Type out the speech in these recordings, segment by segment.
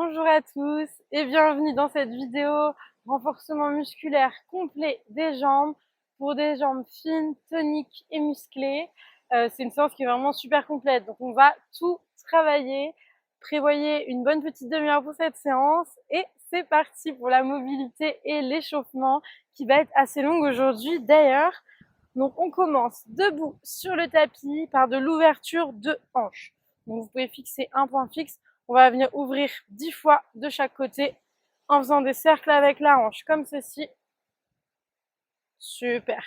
Bonjour à tous et bienvenue dans cette vidéo renforcement musculaire complet des jambes pour des jambes fines, toniques et musclées. C'est une séance qui est vraiment super complète, donc on va tout travailler. Prévoyez une bonne petite demi-heure pour cette séance et c'est parti pour la mobilité et l'échauffement qui va être assez longue aujourd'hui d'ailleurs. Donc on commence debout sur le tapis par de l'ouverture de hanches. Donc vous pouvez fixer un point fixe. On va venir ouvrir 10 fois de chaque côté en faisant des cercles avec la hanche comme ceci. Super.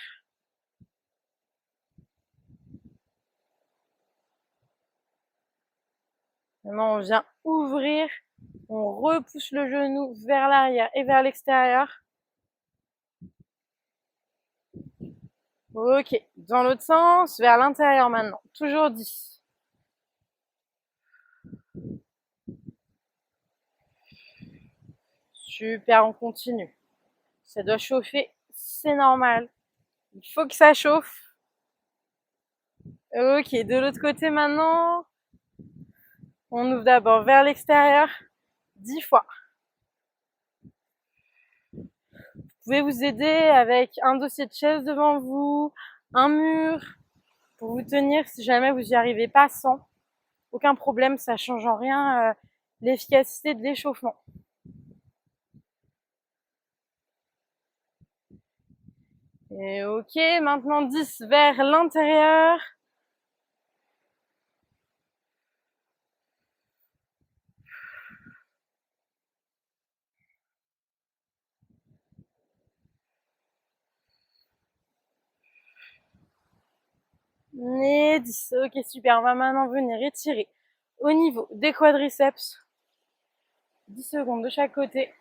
Maintenant on vient ouvrir, on repousse le genou vers l'arrière et vers l'extérieur. Ok, dans l'autre sens, vers l'intérieur maintenant. Toujours 10. Super, on continue. Ça doit chauffer, c'est normal. Il faut que ça chauffe. Ok, de l'autre côté maintenant, on ouvre d'abord vers l'extérieur, 10 fois. Vous pouvez vous aider avec un dossier de chaise devant vous, un mur, pour vous tenir si jamais vous n'y arrivez pas sans. Aucun problème, ça change en rien l'efficacité de l'échauffement. Et ok, maintenant 10 vers l'intérieur. Et 10. Ok, super. On va maintenant venir étirer au niveau des quadriceps. 10 secondes de chaque côté.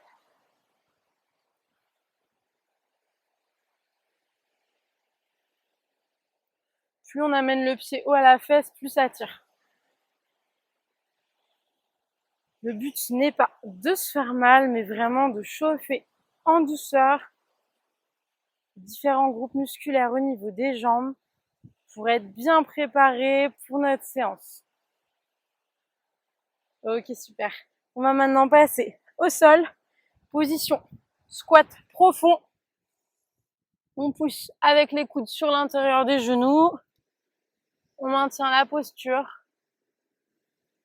Plus on amène le pied haut à la fesse, plus ça tire. Le but n'est pas de se faire mal, mais vraiment de chauffer en douceur différents groupes musculaires au niveau des jambes pour être bien préparé pour notre séance. Ok, super. On va maintenant passer au sol. Position squat profond. On pousse avec les coudes sur l'intérieur des genoux. On maintient la posture.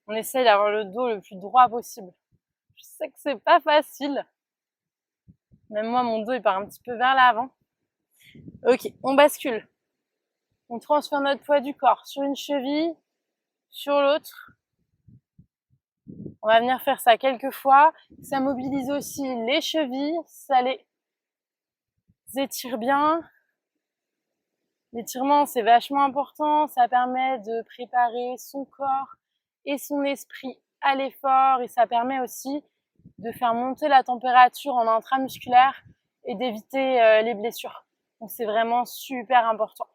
On essaye d'avoir le dos le plus droit possible. Je sais que c'est pas facile. Même moi, mon dos, il part un petit peu vers l'avant. Ok, on bascule. On transfère notre poids du corps sur une cheville, sur l'autre. On va venir faire ça quelques fois. Ça mobilise aussi les chevilles, ça les étire bien. L'étirement, c'est vachement important. Ça permet de préparer son corps et son esprit à l'effort et ça permet aussi de faire monter la température en intramusculaire et d'éviter les blessures. Donc c'est vraiment super important.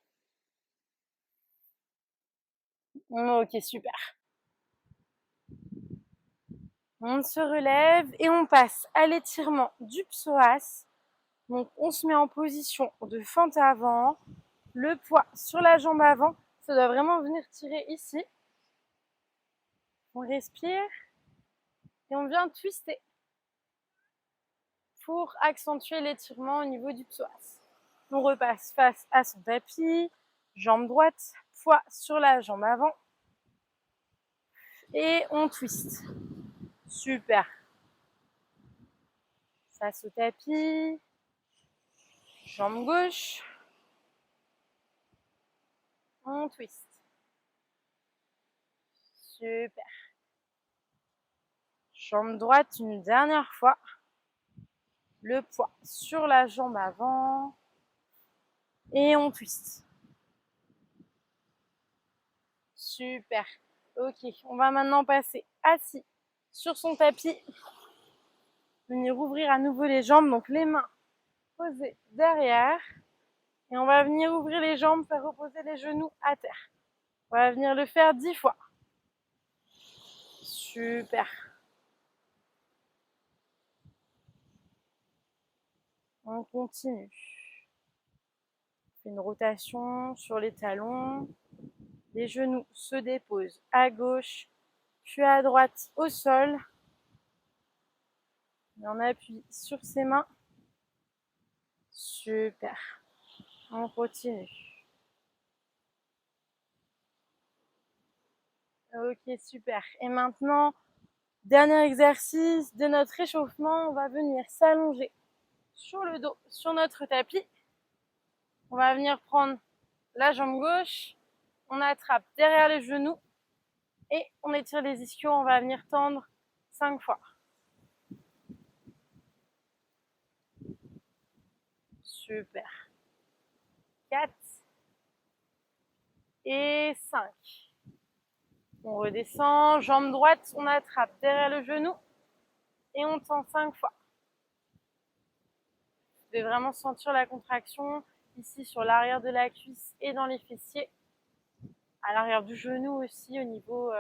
Ok, super. On se relève et on passe à l'étirement du psoas. Donc on se met en position de fente avant, le poids sur la jambe avant. Ça doit vraiment venir tirer ici. On respire et on vient twister pour accentuer l'étirement au niveau du psoas. On repasse face à son tapis, jambe droite, poids sur la jambe avant et on twist. Super. Face au tapis, jambe gauche, on twist. Super. Jambe droite une dernière fois. Le poids sur la jambe avant et on twist. Super. Ok, on va maintenant passer assis sur son tapis. Venir ouvrir à nouveau les jambes, donc les mains posées derrière. Et on va venir ouvrir les jambes, faire reposer les genoux à terre. On va venir le faire 10 fois. Super. On continue. On fait une rotation sur les talons. Les genoux se déposent à gauche, puis à droite au sol. Et on appuie sur ses mains. Super. On continue. Ok, super. Et maintenant, dernier exercice de notre réchauffement, on va venir s'allonger sur le dos, sur notre tapis. On va venir prendre la jambe gauche, on attrape derrière les genoux et on étire les ischios, on va venir tendre 5 fois. Super. 4 et 5. On redescend, jambe droite, on attrape derrière le genou et on tend 5 fois. Vous devez vraiment sentir la contraction ici sur l'arrière de la cuisse et dans les fessiers, à l'arrière du genou aussi au niveau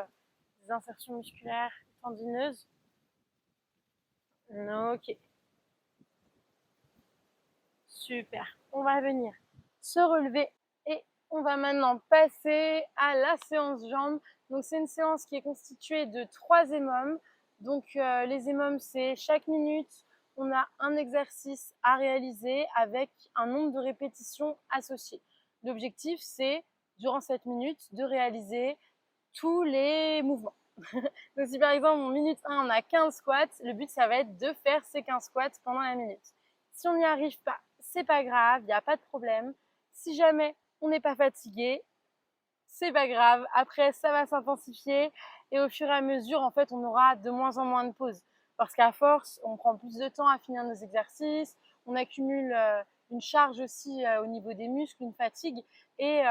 des insertions musculaires tendineuses. Ok. Super. On va venir se relever et on va maintenant passer à la séance jambes. Donc c'est une séance qui est constituée de 3 émums. Donc les émums, c'est chaque minute, on a un exercice à réaliser avec un nombre de répétitions associées. L'objectif, c'est durant cette minute de réaliser tous les mouvements. Donc si par exemple en minute 1 on a 15 squats, le but ça va être de faire ces 15 squats pendant la minute. Si on n'y arrive pas, c'est pas grave, il n'y a pas de problème. Si jamais on n'est pas fatigué, c'est pas grave. Après, ça va s'intensifier et au fur et à mesure, en fait, on aura de moins en moins de pauses. Parce qu'à force, on prend plus de temps à finir nos exercices, on accumule une charge aussi au niveau des muscles, une fatigue, et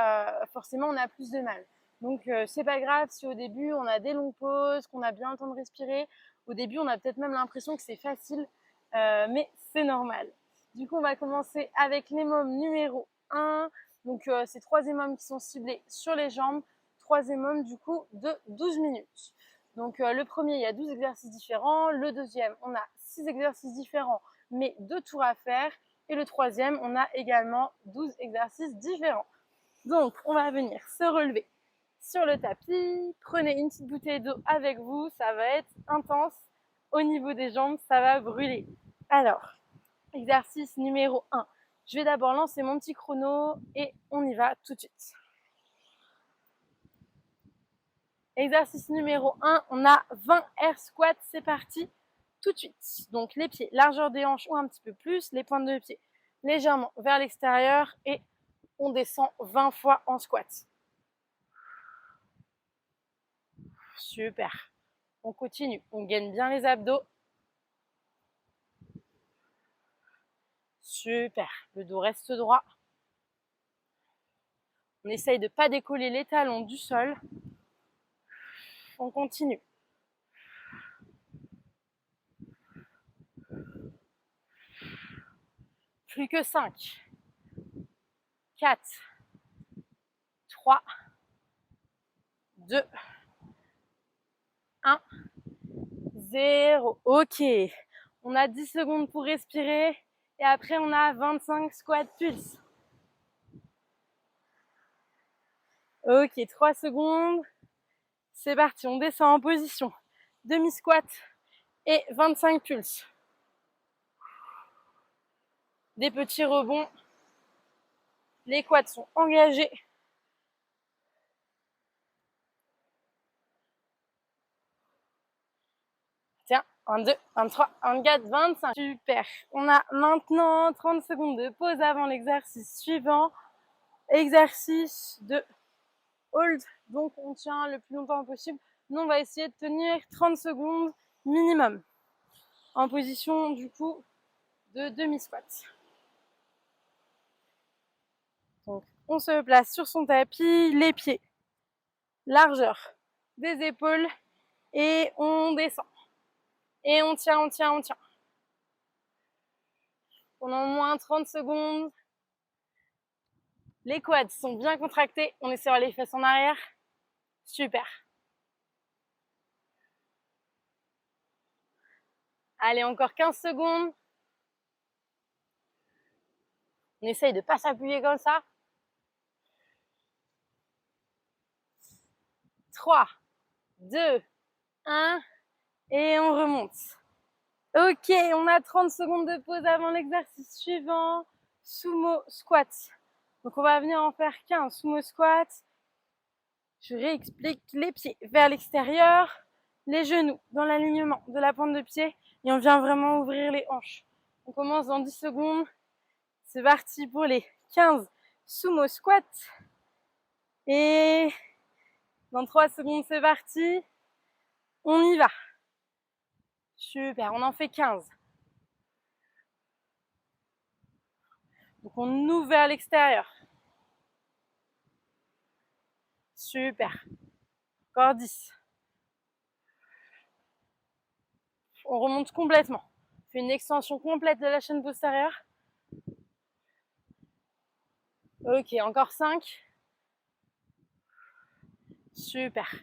forcément, on a plus de mal. Donc, c'est pas grave si au début, on a des longues pauses, qu'on a bien le temps de respirer. Au début, on a peut-être même l'impression que c'est facile, mais c'est normal. Du coup, on va commencer avec l'émome numéro 1. Donc, c'est 3 émums qui sont ciblés sur les jambes, 3 émums du coup de 12 minutes. Donc, le premier, il y a 12 exercices différents. Le deuxième, on a 6 exercices différents, mais 2 tours à faire. Et le troisième, on a également 12 exercices différents. Donc, on va venir se relever sur le tapis. Prenez une petite bouteille d'eau avec vous. Ça va être intense. Au niveau des jambes, ça va brûler. Alors, exercice numéro 1. Je vais d'abord lancer mon petit chrono et on y va tout de suite. Exercice numéro 1, on a 20 air squats, c'est parti tout de suite. Donc les pieds, largeur des hanches ou un petit peu plus, les pointes de pied légèrement vers l'extérieur et on descend 20 fois en squat. Super. On continue, on gaine bien les abdos. Super, le dos reste droit. On essaye de ne pas décoller les talons du sol. On continue. Plus que 5, 4, 3, 2, 1, 0. Ok. On a 10 secondes pour respirer et après on a 25 squats pulse. Ok, 3 secondes. C'est parti, on descend en position. Demi-squat et 25 pulses. Des petits rebonds. Les quads sont engagés. Tiens, 22, 23, 24, 25. Super. On a maintenant 30 secondes de pause avant l'exercice suivant. Exercice de hold. Donc, on tient le plus longtemps possible. Nous, on va essayer de tenir 30 secondes minimum. En position, du coup, de demi-squat. Donc, on se place sur son tapis, les pieds, largeur des épaules et on descend. Et on tient, on tient, on tient. Pendant au moins 30 secondes. Les quads sont bien contractés. On essaie les fesses en arrière. Super. Allez, encore 15 secondes. On essaye de ne pas s'appuyer comme ça. 3, 2, 1. Et on remonte. Ok, on a 30 secondes de pause avant l'exercice suivant. Sumo squat. Donc on va venir en faire 15 sumo squat. Je réexplique, les pieds vers l'extérieur, les genoux dans l'alignement de la pointe de pied et on vient vraiment ouvrir les hanches. On commence dans 10 secondes. C'est parti pour les 15 sumo squats. Et dans 3 secondes, c'est parti. On y va. Super, on en fait 15. Donc on ouvre vers l'extérieur. Super. Encore 10. On remonte complètement. On fait une extension complète de la chaîne postérieure. Ok, encore 5. Super.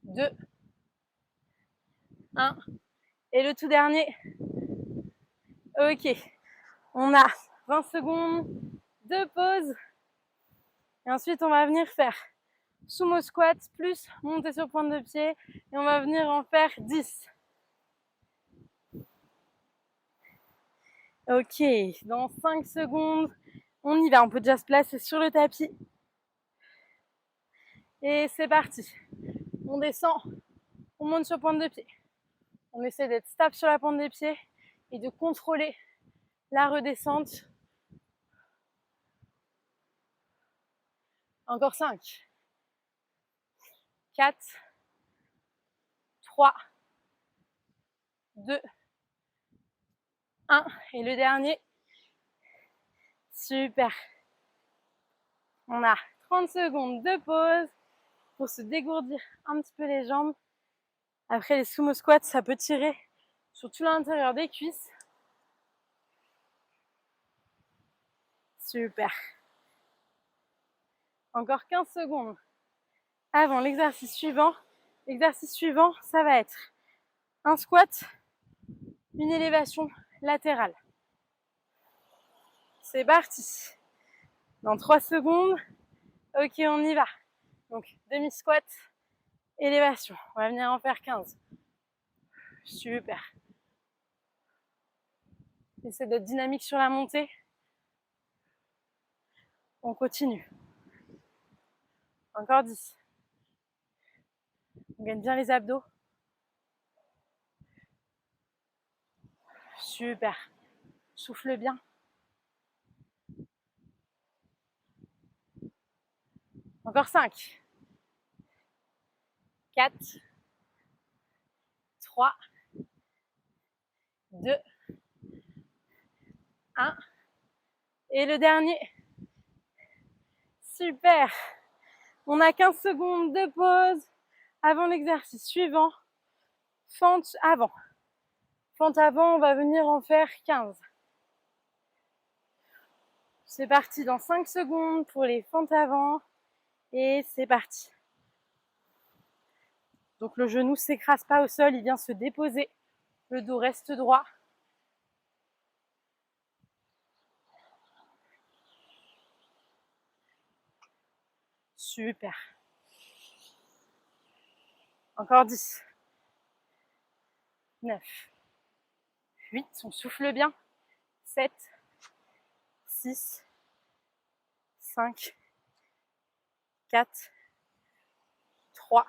2. 1. Et le tout dernier. Ok. On a 20 secondes de pause. Et ensuite, on va venir faire sumo squat plus monter sur pointe de pied. Et on va venir en faire 10. Ok. Dans 5 secondes, on y va. On peut déjà se placer sur le tapis. Et c'est parti. On descend. On monte sur pointe de pied. On essaie d'être stable sur la pointe des pieds et de contrôler la redescente. Encore 5, 4, 3, 2, 1. Et le dernier. Super. On a 30 secondes de pause pour se dégourdir un petit peu les jambes. Après les sumo squats, ça peut tirer sur tout l'intérieur des cuisses. Super. Encore 15 secondes avant l'exercice suivant. L'exercice suivant, ça va être un squat, une élévation latérale. C'est parti. Dans 3 secondes. Ok, on y va. Donc, demi-squat, élévation. On va venir en faire 15. Super. Essaie d'être dynamique sur la montée. On continue. Encore 10. On gagne bien les abdos. Super. Souffle bien. Encore 5. 4. 3. 2. 1. Et le dernier. Super. On a 15 secondes de pause avant l'exercice suivant. Fente avant. Fente avant, on va venir en faire 15. C'est parti dans 5 secondes pour les fentes avant. Et c'est parti. Donc le genou ne s'écrase pas au sol, il vient se déposer. Le dos reste droit. Super. Encore 10. 9. 8. On souffle bien. 7. 6. 5. 4. 3.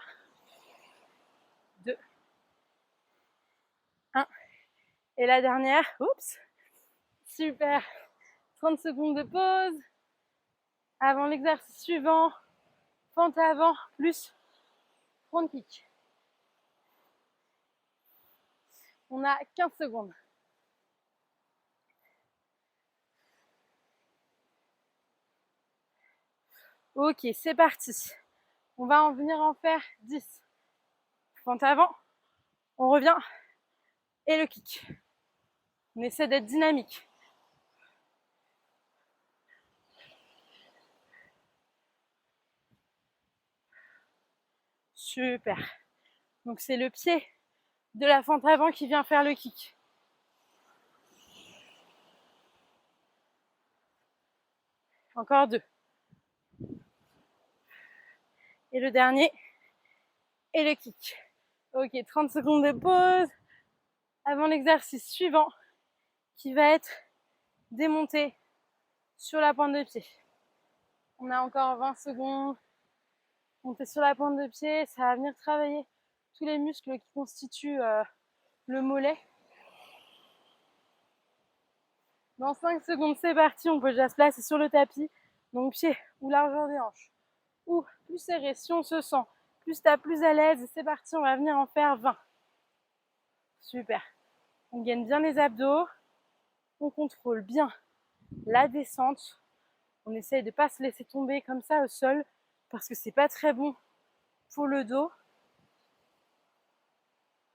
2. 1. Et la dernière. Oups. Super. 30 secondes de pause. Avant l'exercice suivant. Fente avant plus front kick. On a 15 secondes. Ok, c'est parti. On va en venir en faire 10. Fente avant. On revient. Et le kick. On essaie d'être dynamique. Super. Donc c'est le pied de la fente avant qui vient faire le kick. Encore 2. Et le dernier. Et le kick. Ok, 30 secondes de pause avant l'exercice suivant qui va être démonté sur la pointe de pied. On a encore 20 secondes. Monter sur la pointe de pied, ça va venir travailler tous les muscles qui constituent le mollet. Dans 5 secondes, c'est parti. On peut déjà se placer sur le tapis. Donc pied ou largeur des hanches. Ou plus serré si on se sent plus stable, plus à l'aise. C'est parti, on va venir en faire 20. Super. On gaine bien les abdos. On contrôle bien la descente. On essaye de ne pas se laisser tomber comme ça au sol parce que c'est pas très bon pour le dos.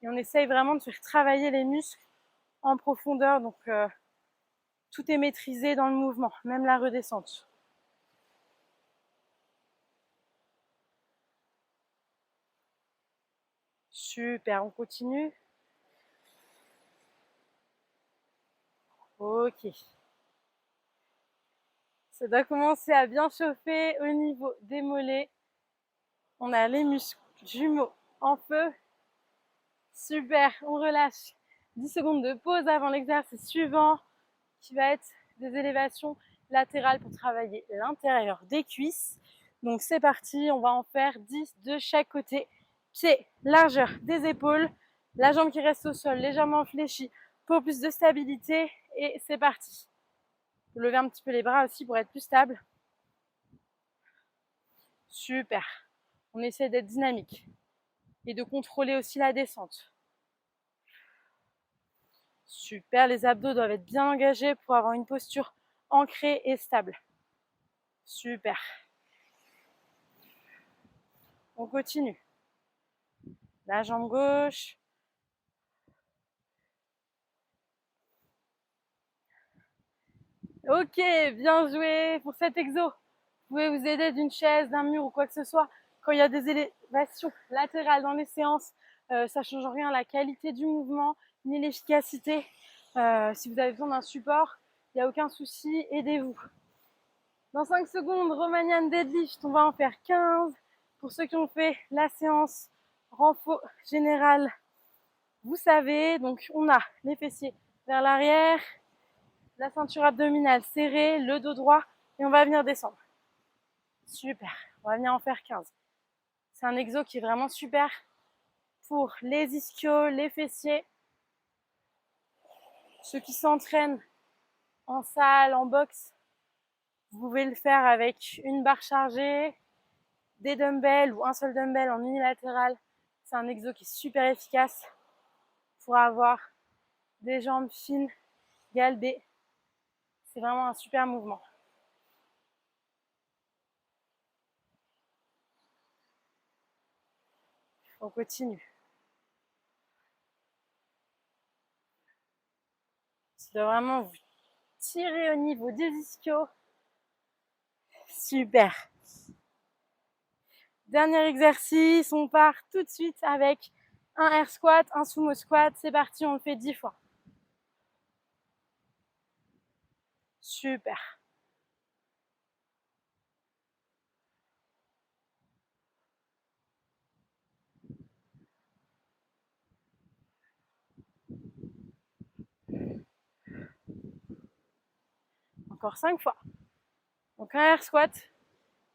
Et on essaye vraiment de faire travailler les muscles en profondeur. Donc tout est maîtrisé dans le mouvement, même la redescente. Super, on continue. Ok. Ça doit commencer à bien chauffer au niveau des mollets. On a les muscles jumeaux en feu. Super, on relâche. 10 secondes de pause avant l'exercice suivant qui va être des élévations latérales pour travailler l'intérieur des cuisses. Donc c'est parti, on va en faire 10 de chaque côté. Pied, largeur des épaules, la jambe qui reste au sol légèrement fléchie pour plus de stabilité et c'est parti. Levez un petit peu les bras aussi pour être plus stable. Super. On essaie d'être dynamique et de contrôler aussi la descente. Super, les abdos doivent être bien engagés pour avoir une posture ancrée et stable. Super. On continue. La jambe gauche. Ok, bien joué pour cet exo. Vous pouvez vous aider d'une chaise, d'un mur ou quoi que ce soit. Quand il y a des élévations latérales dans les séances, ça ne change rien à la qualité du mouvement ni l'efficacité. Si vous avez besoin d'un support, il n'y a aucun souci, aidez-vous. Dans 5 secondes, Romanian deadlift, on va en faire 15. Pour ceux qui ont fait la séance renfo générale, vous savez, donc on a les fessiers vers l'arrière, la ceinture abdominale serrée, le dos droit, et on va venir descendre. Super, on va venir en faire 15. C'est un exo qui est vraiment super pour les ischios, les fessiers. Ceux qui s'entraînent en salle, en boxe, vous pouvez le faire avec une barre chargée, des dumbbells ou un seul dumbbell en unilatéral. C'est un exo qui est super efficace pour avoir des jambes fines, galbées. C'est vraiment un super mouvement. On continue. Ça doit vraiment vous tirer au niveau des ischios. Super. Dernier exercice, on part tout de suite avec un air squat, un sumo squat. C'est parti, on le fait 10 fois. Super. Encore 5 fois. Donc un air squat,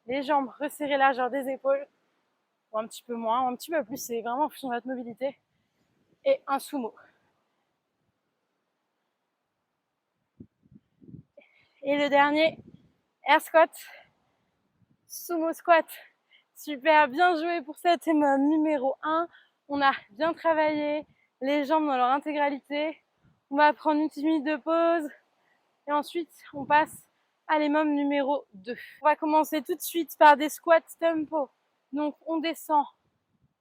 les jambes resserrées largeur des épaules, ou un petit peu moins, ou un petit peu plus, c'est vraiment en fonction de votre mobilité. Et un sumo. Et le dernier, air squat, sumo squat. Super, bien joué pour cet émum numéro 1. On a bien travaillé les jambes dans leur intégralité. On va prendre une petite minute de pause. Et ensuite, on passe à l'émum numéro 2. On va commencer tout de suite par des squats tempo. Donc, on descend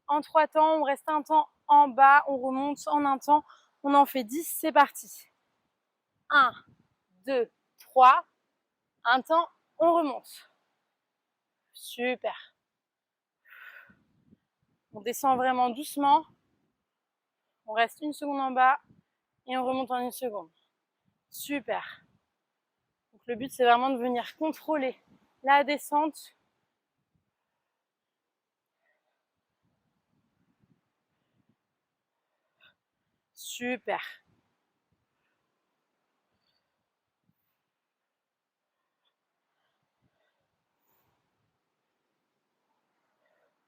en 3 temps, on reste un temps en bas, on remonte en un temps. On en fait 10, c'est parti. 1, 2, 3. Un temps, on remonte. Super. On descend vraiment doucement. On reste une seconde en bas et on remonte en une seconde. Super. Donc le but, c'est vraiment de venir contrôler la descente. Super.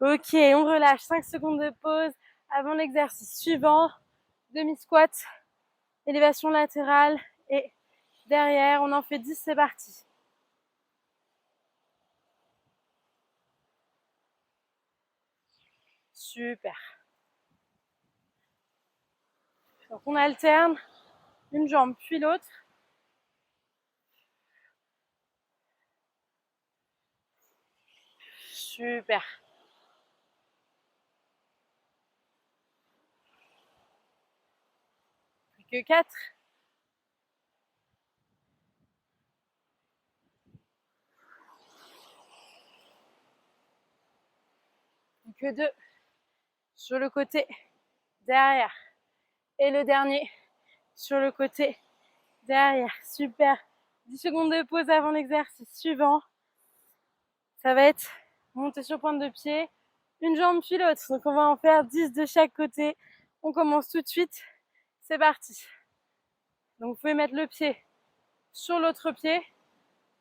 Ok, on relâche 5 secondes de pause avant l'exercice suivant. Demi-squat, élévation latérale et derrière, on en fait 10, c'est parti. Super. Donc on alterne une jambe puis l'autre. Super. Plus que 4. Plus que 2. Sur le côté, derrière. Et le dernier, sur le côté, derrière. Super. 10 secondes de pause avant l'exercice suivant. Ça va être monter sur pointe de pied, une jambe puis l'autre. Donc on va en faire 10 de chaque côté. On commence tout de suite. C'est parti. Donc vous pouvez mettre le pied sur l'autre pied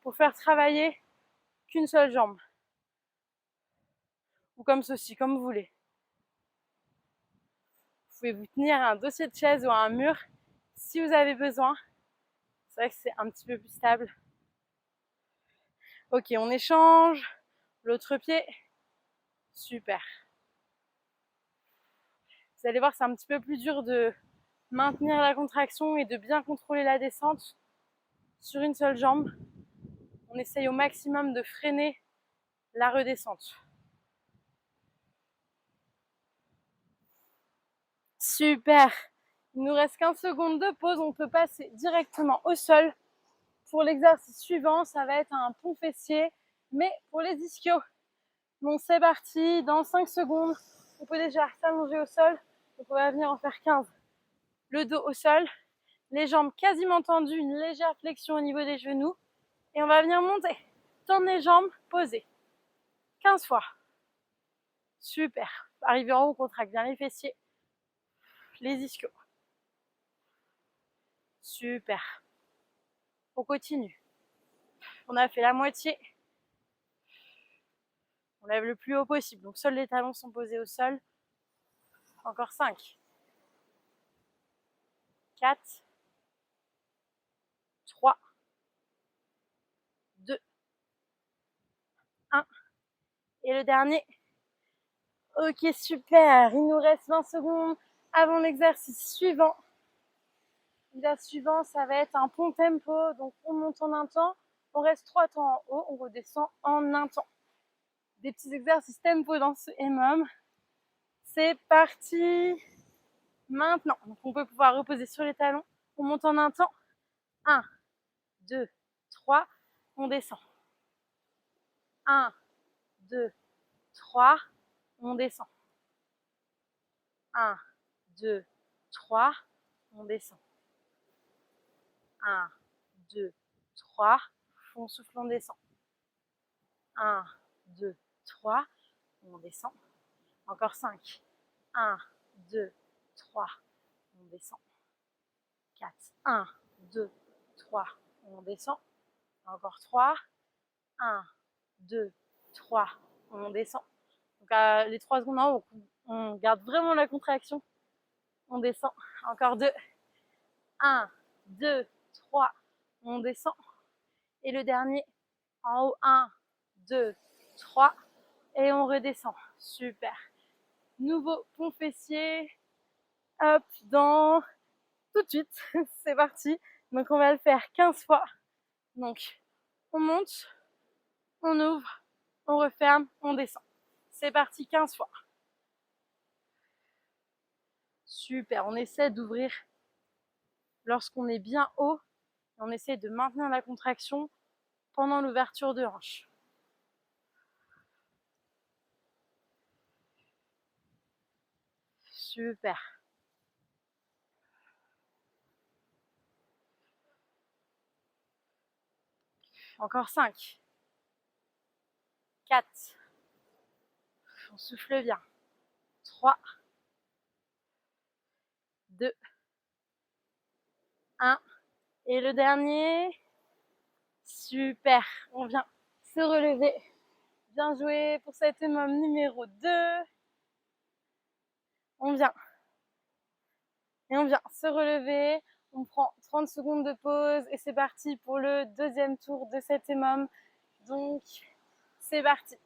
pour faire travailler qu'une seule jambe. Ou comme ceci, comme vous voulez. Vous pouvez vous tenir à un dossier de chaise ou à un mur si vous avez besoin. C'est vrai que c'est un petit peu plus stable. Ok, on échange. L'autre pied. Super. Vous allez voir, c'est un petit peu plus dur de maintenir la contraction et de bien contrôler la descente sur une seule jambe. On essaye au maximum de freiner la redescente. Super. Il nous reste 15 secondes de pause. On peut passer directement au sol. Pour l'exercice suivant, ça va être un pont fessier, mais pour les ischios. Donc c'est parti. Dans 5 secondes, on peut déjà s'allonger au sol. Donc on va venir en faire 15. Le dos au sol, les jambes quasiment tendues, une légère flexion au niveau des genoux. Et on va venir monter. Tendre les jambes, poser. 15 fois. Super. Arrivé en haut, on contracte bien les fessiers, les ischios. Super. On continue. On a fait la moitié. On lève le plus haut possible. Donc seuls les talons sont posés au sol. Encore 5. 4. 3. 2. 1. Et le dernier. Ok, super. Il nous reste 20 secondes avant l'exercice suivant. L'exercice suivant, ça va être un pont tempo. Donc on monte en un temps. On reste 3 temps en haut. On redescend en un temps. Des petits exercices tempo dans ce EMOM. C'est parti maintenant. Donc on peut pouvoir reposer sur les talons. On monte en un temps. 1, 2, 3. On descend. 1, 2, 3. On descend. 1, 2, 3. On descend. 1, 2, 3. On souffle, on descend. 1, 2, 3. On descend. Encore 5. 1, 2, 3. On descend. 4. 1, 2, 3. On descend. Encore 3. 1, 2, 3. On descend. Donc les 3 secondes en haut, on garde vraiment la contraction. On descend. Encore 2. 1, 2, 3. On descend. Et le dernier, en haut, 1, 2, 3. Et on redescend. Super. Nouveau pont fessier. Hop, dans tout de suite. C'est parti. Donc on va le faire 15 fois. Donc on monte, on ouvre, on referme, on descend. C'est parti 15 fois. Super, on essaie d'ouvrir lorsqu'on est bien haut. On essaie de maintenir la contraction pendant l'ouverture de hanche. Super. Encore 5. 4. On souffle bien. 3. 2. 1. Et le dernier. Super. On vient se relever. Bien joué pour cet EMOM numéro 2. On vient se relever. On prend 30 secondes de pause et c'est parti pour le deuxième tour de cet EMOM. Donc, c'est parti.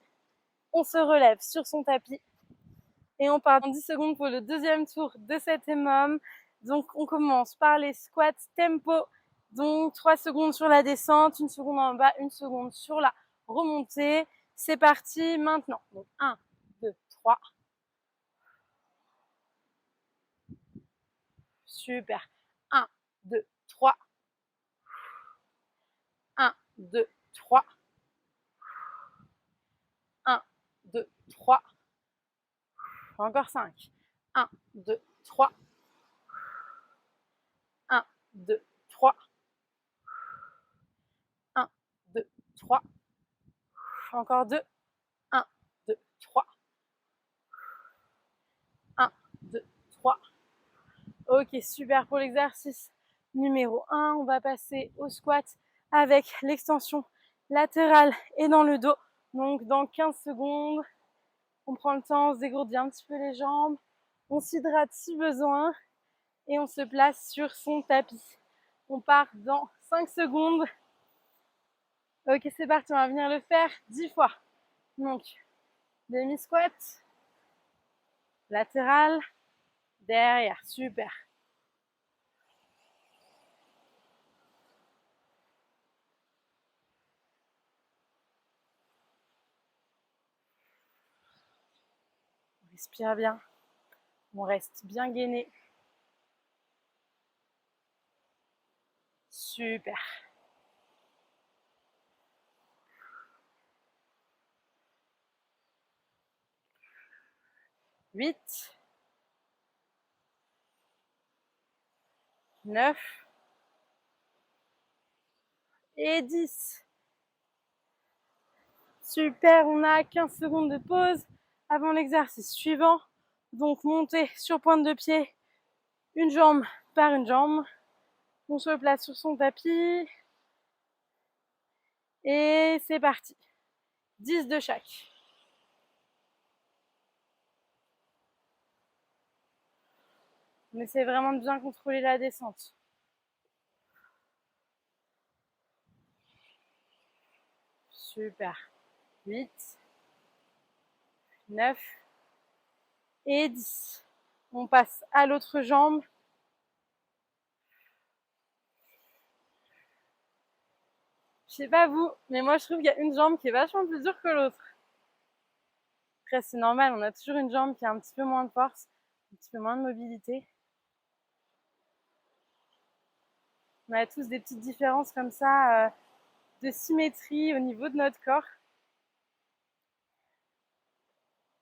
On se relève sur son tapis et on part dans 10 secondes pour le deuxième tour de cet EMOM. Donc, on commence par les squats tempo. Donc, 3 secondes sur la descente, 1 seconde en bas, 1 seconde sur la remontée. C'est parti maintenant. Donc, 1, 2, 3. Super. 1, 2, 3. 1, 2, 3. 1, 2, 3. Encore 5. 1, 2, 3. 1, 2, 3. 1, 2, 3. Encore 2. 1, 2, 3. 1, 2, 3. Ok, super pour l'exercice numéro 1. On va passer au squat avec l'extension latérale et dans le dos. Donc dans 15 secondes, on prend le temps, on se dégourdit un petit peu les jambes, on s'hydrate si besoin et on se place sur son tapis. On part dans 5 secondes. Ok, c'est parti, on va venir le faire 10 fois. Donc, demi-squat, latéral, derrière, super. On respire bien, on reste bien gainé. Super. 8, 9 et 10. Super, on a 15 secondes de pause avant l'exercice suivant. Donc montez sur pointe de pied, une jambe par une jambe. On se place sur son tapis. Et c'est parti. 10 de chaque. On essaie vraiment de bien contrôler la descente. Super. 8, 9 et 10. On passe à l'autre jambe. Je sais pas vous, mais moi je trouve qu'il y a une jambe qui est vachement plus dure que l'autre. Après c'est normal, on a toujours une jambe qui a un petit peu moins de force, un petit peu moins de mobilité. On a tous des petites différences comme ça de symétrie au niveau de notre corps.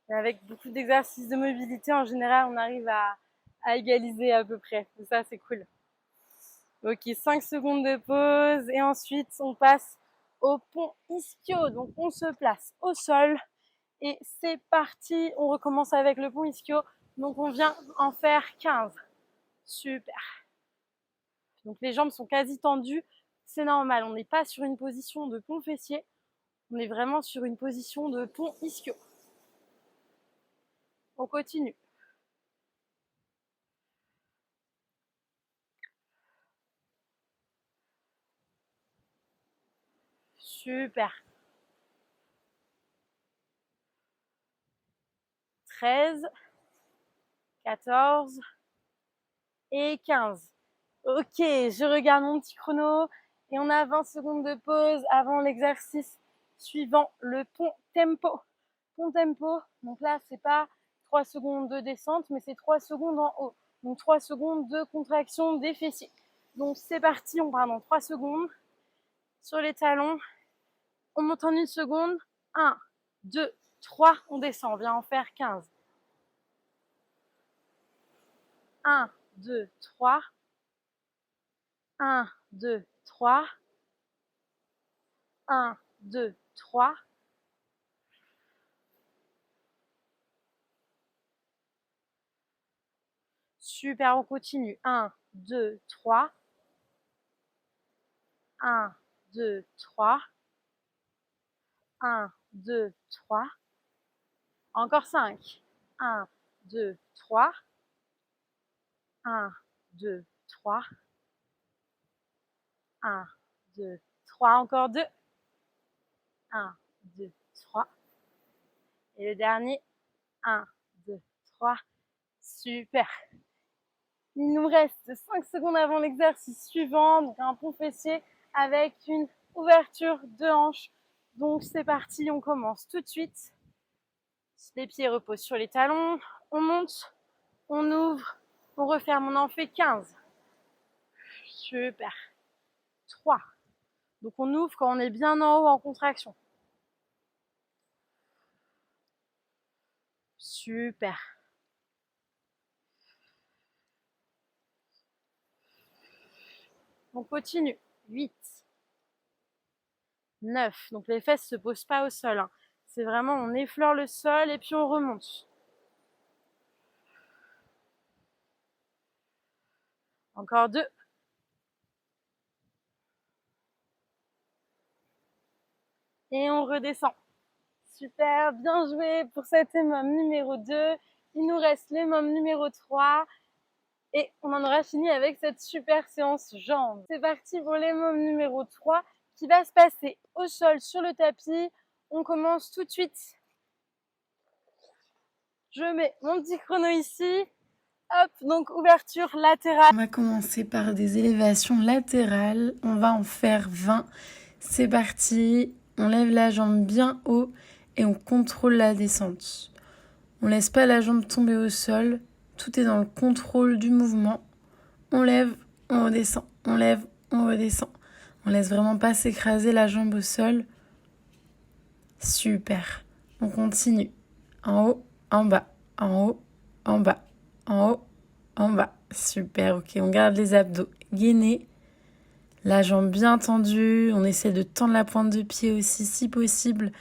Et avec beaucoup d'exercices de mobilité, en général, on arrive à égaliser à peu près. Et ça, c'est cool. Ok, 5 secondes de pause et ensuite on passe au pont ischio. Donc on se place au sol et c'est parti. On recommence avec le pont ischio. Donc on vient en faire 15. Super. Donc les jambes sont quasi tendues. C'est normal, on n'est pas sur une position de pont fessier. On est vraiment sur une position de pont ischio. On continue. Super. 13, 14 et 15. Ok, je regarde mon petit chrono et on a 20 secondes de pause avant l'exercice suivant, le pont tempo. Pont tempo, donc là, c'est pas 3 secondes de descente, mais c'est 3 secondes en haut. Donc 3 secondes de contraction des fessiers. Donc c'est parti, on part dans 3 secondes. Sur les talons, on monte en 1 seconde. 1, 2, 3, on descend, on vient en faire 15. 1, 2, 3. 1, 2, 3. 1, 2, 3. Super, on continue. 1, 2, 3. 1, 2, 3. 1, 2, 3. Encore 5. 1, 2, 3. 1, 2, 3. 1, 2, 3. Encore 2. 1, 2, 3. Et le dernier. 1, 2, 3. Super. Il nous reste 5 secondes avant l'exercice suivant. Donc un pont fessier avec une ouverture de hanche. Donc c'est parti, on commence tout de suite. Les pieds reposent sur les talons. On monte, on ouvre, on referme, on en fait 15. Super. 3. Donc on ouvre quand on est bien en haut en contraction. Super. On continue. 8. 9. Donc les fesses ne se posent pas au sol. Hein. C'est vraiment, on effleure le sol et puis on remonte. Encore 2. Et on redescend. Super, bien joué pour cet EMOM numéro 2. Il nous reste l'EMOM numéro 3. Et on en aura fini avec cette super séance jambes. C'est parti pour l'EMOM numéro 3 qui va se passer au sol sur le tapis. On commence tout de suite. Je mets mon petit chrono ici. Hop, donc ouverture latérale. On va commencer par des élévations latérales. On va en faire 20. C'est parti. On lève la jambe bien haut et on contrôle la descente. On laisse pas la jambe tomber au sol. Tout est dans le contrôle du mouvement. On lève, on redescend. On lève, on redescend. On laisse vraiment pas s'écraser la jambe au sol. Super. On continue. En haut, en bas, en haut, en bas, en haut, en bas. Super, ok. On garde les abdos gainés. La jambe bien tendue. On essaie de tendre la pointe de pied aussi si possible.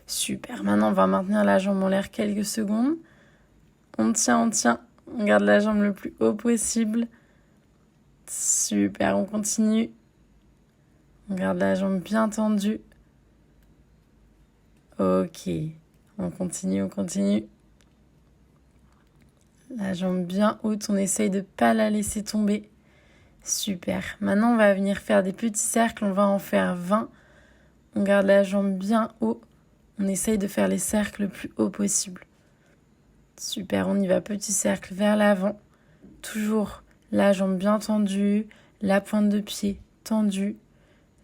Super. Maintenant, on va maintenir la jambe en l'air quelques secondes. On tient, on tient. On garde la jambe le plus haut possible. Super, on continue. On garde la jambe bien tendue. Ok. On continue, on continue. La jambe bien haute, on essaye de ne pas la laisser tomber. Super. Maintenant, on va venir faire des petits cercles. On va en faire 20. On garde la jambe bien haut. On essaye de faire les cercles le plus haut possible. Super, on y va. Petit cercle vers l'avant. Toujours la jambe bien tendue, la pointe de pied tendue,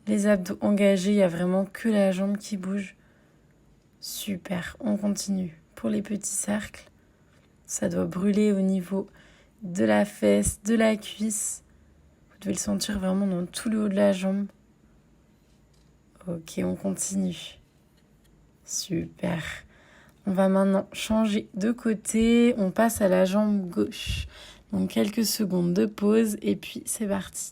les abdos engagés. Il n'y a vraiment que la jambe qui bouge. Super, on continue. Pour les petits cercles, ça doit brûler au niveau de la fesse, de la cuisse. Vous devez le sentir vraiment dans tout le haut de la jambe. Ok, on continue. Super. On va maintenant changer de côté. On passe à la jambe gauche. Donc quelques secondes de pause et puis c'est parti.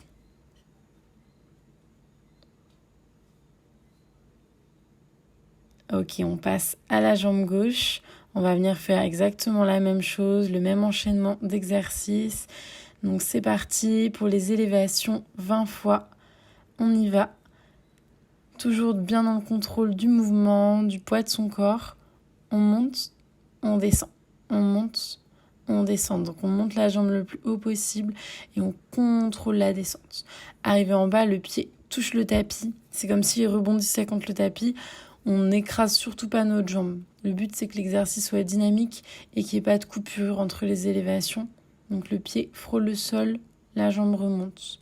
Ok, on passe à la jambe gauche. On va venir faire exactement la même chose, le même enchaînement d'exercices. Donc c'est parti pour les élévations 20 fois. On y va. Toujours bien dans le contrôle du mouvement, du poids de son corps. On monte, on descend. On monte, on descend. Donc on monte la jambe le plus haut possible et on contrôle la descente. Arrivé en bas, le pied touche le tapis. C'est comme s'il rebondissait contre le tapis. On n'écrase surtout pas notre jambe. Le but, c'est que l'exercice soit dynamique et qu'il n'y ait pas de coupure entre les élévations. Donc le pied frôle le sol, la jambe remonte.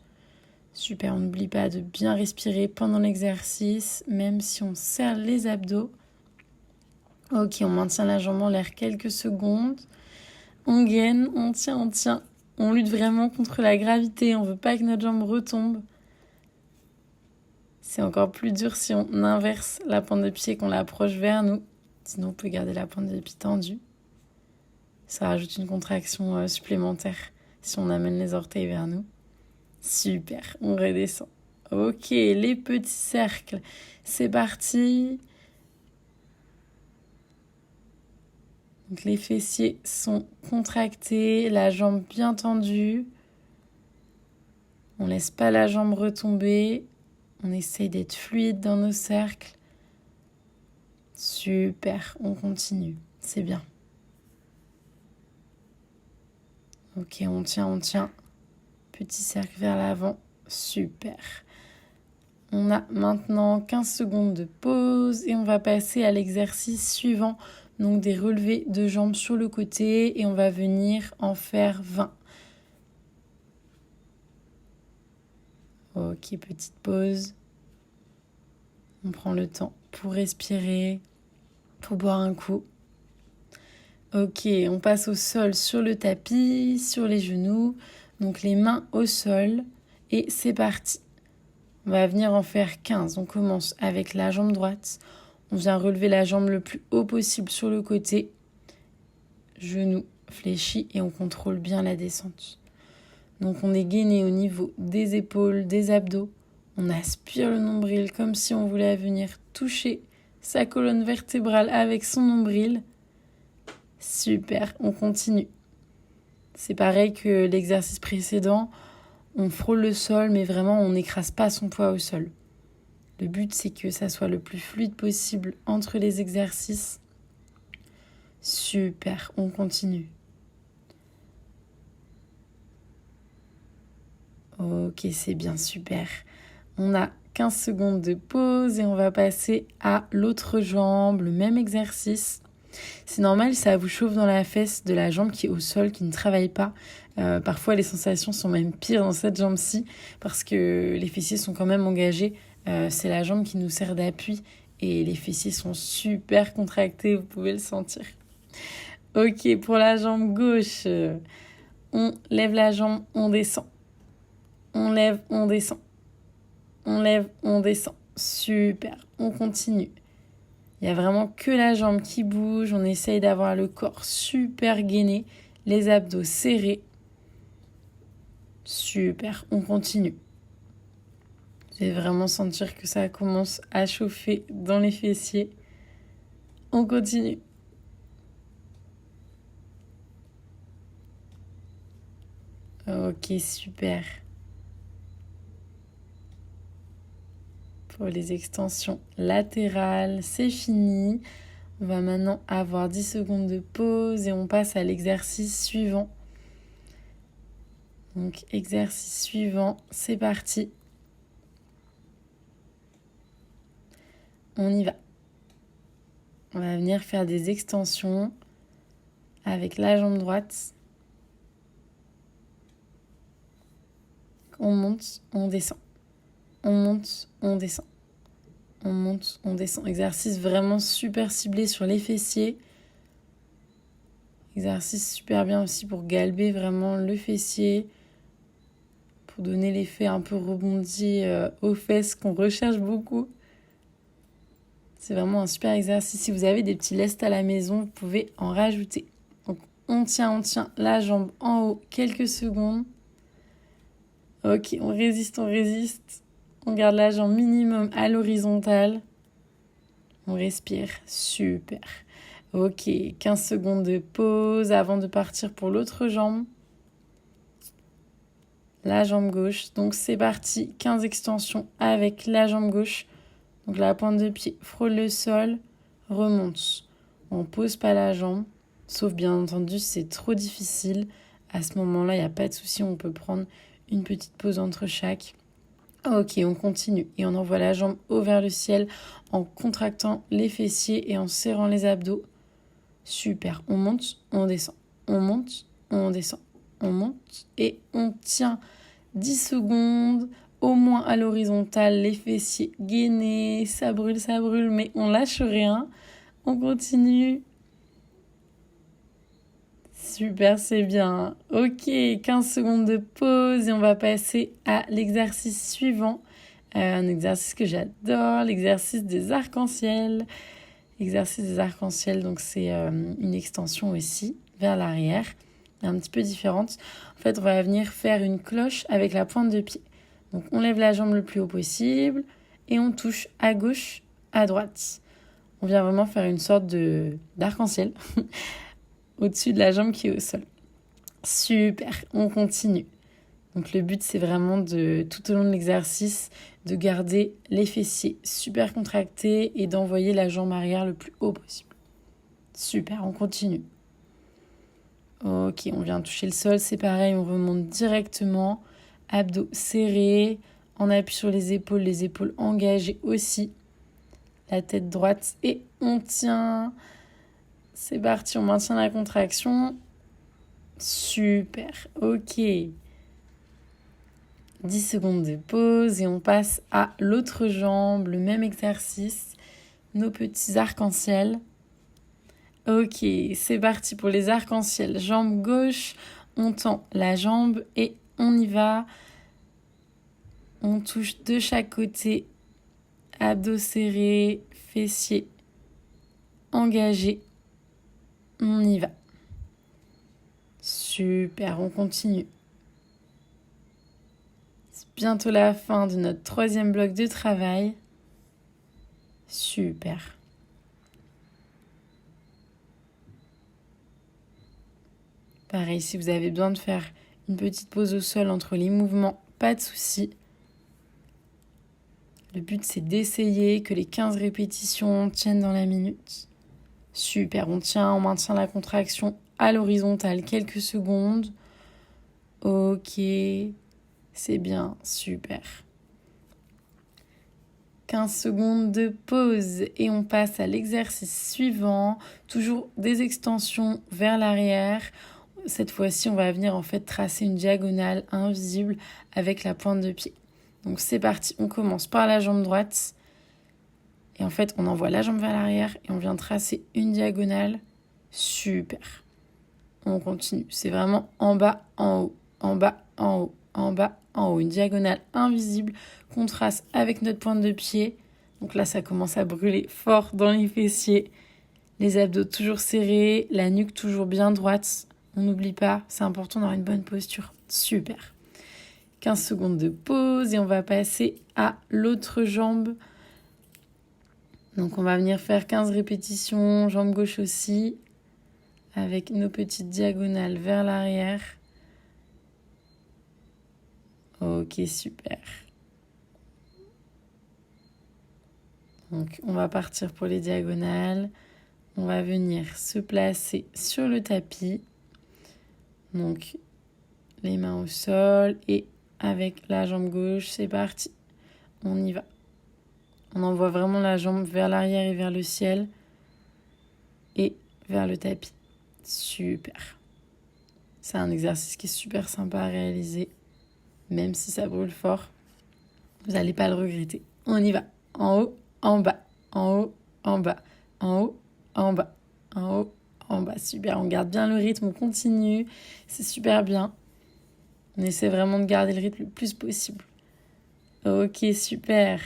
Super, on n'oublie pas de bien respirer pendant l'exercice, même si on serre les abdos. Ok, on maintient la jambe en l'air quelques secondes. On gaine, on tient, on tient. On lutte vraiment contre la gravité, on ne veut pas que notre jambe retombe. C'est encore plus dur si on inverse la pointe de pied, qu'on l'approche vers nous. Sinon, on peut garder la pointe de pied tendue. Ça rajoute une contraction supplémentaire si on amène les orteils vers nous. Super, on redescend. Ok, les petits cercles. C'est parti. Donc, les fessiers sont contractés, la jambe bien tendue. On ne laisse pas la jambe retomber. On essaye d'être fluide dans nos cercles. Super, on continue. C'est bien. Ok, on tient. Petit cercle vers l'avant. Super. On a maintenant 15 secondes de pause et on va passer à l'exercice suivant. Donc des relevés de jambes sur le côté et on va venir en faire 20. Ok, petite pause. On prend le temps pour respirer, pour boire un coup. Ok, on passe au sol sur le tapis, sur les genoux. Donc les mains au sol et c'est parti. On va venir en faire 15. On commence avec la jambe droite. On vient relever la jambe le plus haut possible sur le côté. Genou fléchi et on contrôle bien la descente. Donc on est gainé au niveau des épaules, des abdos. On aspire le nombril comme si on voulait venir toucher sa colonne vertébrale avec son nombril. Super, on continue. C'est pareil que l'exercice précédent. On frôle le sol, mais vraiment, on n'écrase pas son poids au sol. Le but, c'est que ça soit le plus fluide possible entre les exercices. Super, on continue. Ok, c'est bien, super. On a 15 secondes de pause et on va passer à l'autre jambe, le même exercice. C'est normal, ça vous chauffe dans la fesse de la jambe qui est au sol, qui ne travaille pas. Parfois, les sensations sont même pires dans cette jambe-ci parce que les fessiers sont quand même engagés. C'est la jambe qui nous sert d'appui et les fessiers sont super contractés, vous pouvez le sentir. Ok, pour la jambe gauche, on lève la jambe, on descend. On lève, on descend. On lève, on descend. Super, on continue. Il n'y a vraiment que la jambe qui bouge. On essaye d'avoir le corps super gainé, les abdos serrés. Super, on continue. Vous allez vraiment sentir que ça commence à chauffer dans les fessiers. On continue. Ok, super. Pour les extensions latérales, c'est fini. On va maintenant avoir 10 secondes de pause et on passe à l'exercice suivant. Donc, exercice suivant, c'est parti. On y va. On va venir faire des extensions avec la jambe droite. On monte, on descend. On monte, on descend. On monte, on descend. Exercice vraiment super ciblé sur les fessiers. Exercice super bien aussi pour galber vraiment le fessier. Pour donner l'effet un peu rebondi aux fesses qu'on recherche beaucoup. C'est vraiment un super exercice. Si vous avez des petits lestes à la maison, vous pouvez en rajouter. Donc on tient la jambe en haut quelques secondes. Ok, on résiste. On garde la jambe minimum à l'horizontale. On respire, super. Ok, 15 secondes de pause avant de partir pour l'autre jambe. La jambe gauche, donc c'est parti, 15 extensions avec la jambe gauche. Donc la pointe de pied frôle le sol, remonte. On ne pose pas la jambe, sauf bien entendu c'est trop difficile. À ce moment-là, il n'y a pas de souci, on peut prendre une petite pause entre chaque. Ok, on continue et on envoie la jambe haut vers le ciel en contractant les fessiers et en serrant les abdos. Super, on monte, on descend, on monte, on descend, on monte et on tient 10 secondes, au moins à l'horizontale, les fessiers gainés, ça brûle, mais on lâche rien, on continue. Super, c'est bien. Ok, 15 secondes de pause et on va passer à l'exercice suivant. Un exercice que j'adore, l'exercice des arcs-en-ciel. Exercice des arcs-en-ciel, donc c'est une extension aussi vers l'arrière, un petit peu différente. En fait, on va venir faire une cloche avec la pointe de pied. Donc on lève la jambe le plus haut possible et on touche à gauche, à droite. On vient vraiment faire une sorte d'arc-en-ciel au-dessus de la jambe qui est au sol. Super, on continue. Donc le but, c'est vraiment tout au long de l'exercice, de garder les fessiers super contractés et d'envoyer la jambe arrière le plus haut possible. Super, on continue. Ok, on vient toucher le sol, c'est pareil, on remonte directement. Abdos serrés, on appuie sur les épaules engagées aussi. La tête droite et on tient. C'est parti, on maintient la contraction. Super, ok. 10 secondes de pause et on passe à l'autre jambe, le même exercice. Nos petits arcs-en-ciel. Ok, c'est parti pour les arcs-en-ciel. Jambe gauche, on tend la jambe et on y va. On touche de chaque côté. Abdos serrés, fessiers engagés. On y va. Super, on continue. C'est bientôt la fin de notre 3e bloc de travail. Super. Pareil, si vous avez besoin de faire une petite pause au sol entre les mouvements, pas de souci. Le but, c'est d'essayer que les 15 répétitions tiennent dans la minute. Super, on maintient la contraction à l'horizontale quelques secondes. Ok, c'est bien, super. 15 secondes de pause et on passe à l'exercice suivant. Toujours des extensions vers l'arrière. Cette fois-ci, on va venir en fait tracer une diagonale invisible avec la pointe de pied. Donc c'est parti, on commence par la jambe droite. Et en fait, on envoie la jambe vers l'arrière et on vient tracer une diagonale. Super. On continue. C'est vraiment en bas, en haut, en bas, en haut, en bas, en haut. Une diagonale invisible qu'on trace avec notre pointe de pied. Donc là, ça commence à brûler fort dans les fessiers. Les abdos toujours serrés, la nuque toujours bien droite. On n'oublie pas, c'est important d'avoir une bonne posture. Super. 15 secondes de pause et on va passer à l'autre jambe. Donc on va venir faire 15 répétitions, jambe gauche aussi, avec nos petites diagonales vers l'arrière. Ok, super. Donc on va partir pour les diagonales. On va venir se placer sur le tapis. Donc les mains au sol et avec la jambe gauche, c'est parti. On y va. On envoie vraiment la jambe vers l'arrière et vers le ciel et vers le tapis. Super. C'est un exercice qui est super sympa à réaliser, même si ça brûle fort. Vous n'allez pas le regretter. On y va. En haut, en bas, en haut, en bas, en haut, en bas, en haut, en bas. Super, on garde bien le rythme, on continue. C'est super bien. On essaie vraiment de garder le rythme le plus possible. Ok, super.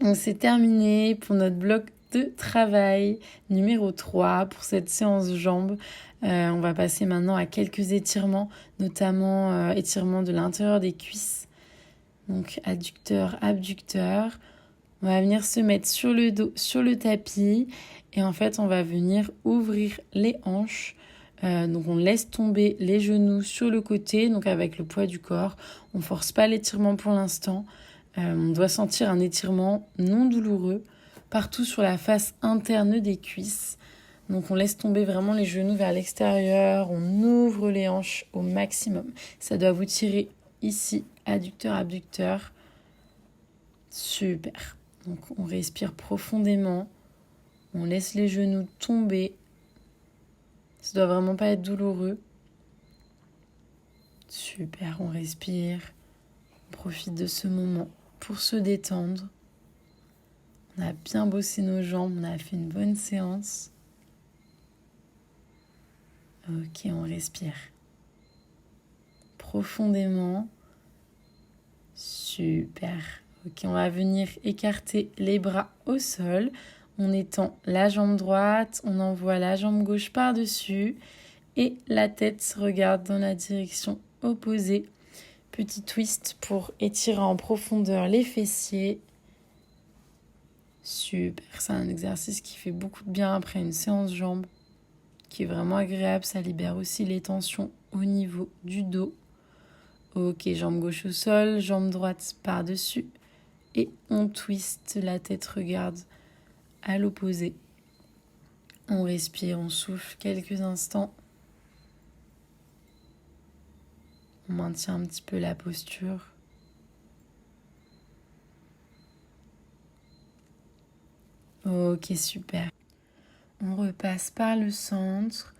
On s'est terminé pour notre bloc de travail numéro 3 pour cette séance jambes. On va passer maintenant à quelques étirements, notamment étirements de l'intérieur des cuisses. Donc adducteur, abducteur. On va venir se mettre sur le dos, sur le tapis. Et en fait, on va venir ouvrir les hanches. Donc on laisse tomber les genoux sur le côté, donc avec le poids du corps. On ne force pas l'étirement pour l'instant. On doit sentir un étirement non douloureux partout sur la face interne des cuisses. Donc on laisse tomber vraiment les genoux vers l'extérieur, on ouvre les hanches au maximum. Ça doit vous tirer ici, adducteur, abducteur. Super. Donc on respire profondément, on laisse les genoux tomber. Ça doit vraiment pas être douloureux. Super, on respire, on profite de ce moment pour se détendre. On a bien bossé nos jambes, on a fait une bonne séance. Ok, on respire profondément. Super. Ok, on va venir écarter les bras au sol. On étend la jambe droite, on envoie la jambe gauche par-dessus et la tête se regarde dans la direction opposée. Petit twist pour étirer en profondeur les fessiers. Super, c'est un exercice qui fait beaucoup de bien après une séance jambes, qui est vraiment agréable. Ça libère aussi les tensions au niveau du dos. Ok, jambe gauche au sol, jambe droite par-dessus. Et on twiste, la tête regarde à l'opposé. On respire, on souffle quelques instants. On maintient un petit peu la posture. Ok, super. On repasse par le centre.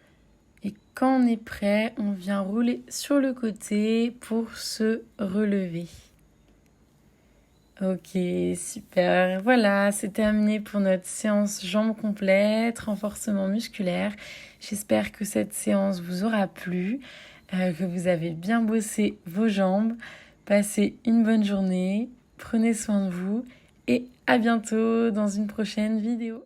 Et quand on est prêt, on vient rouler sur le côté pour se relever. Ok, super. Voilà, c'est terminé pour notre séance jambes complètes, renforcement musculaire. J'espère que cette séance vous aura plu, que vous avez bien bossé vos jambes. Passez une bonne journée, prenez soin de vous et à bientôt dans une prochaine vidéo.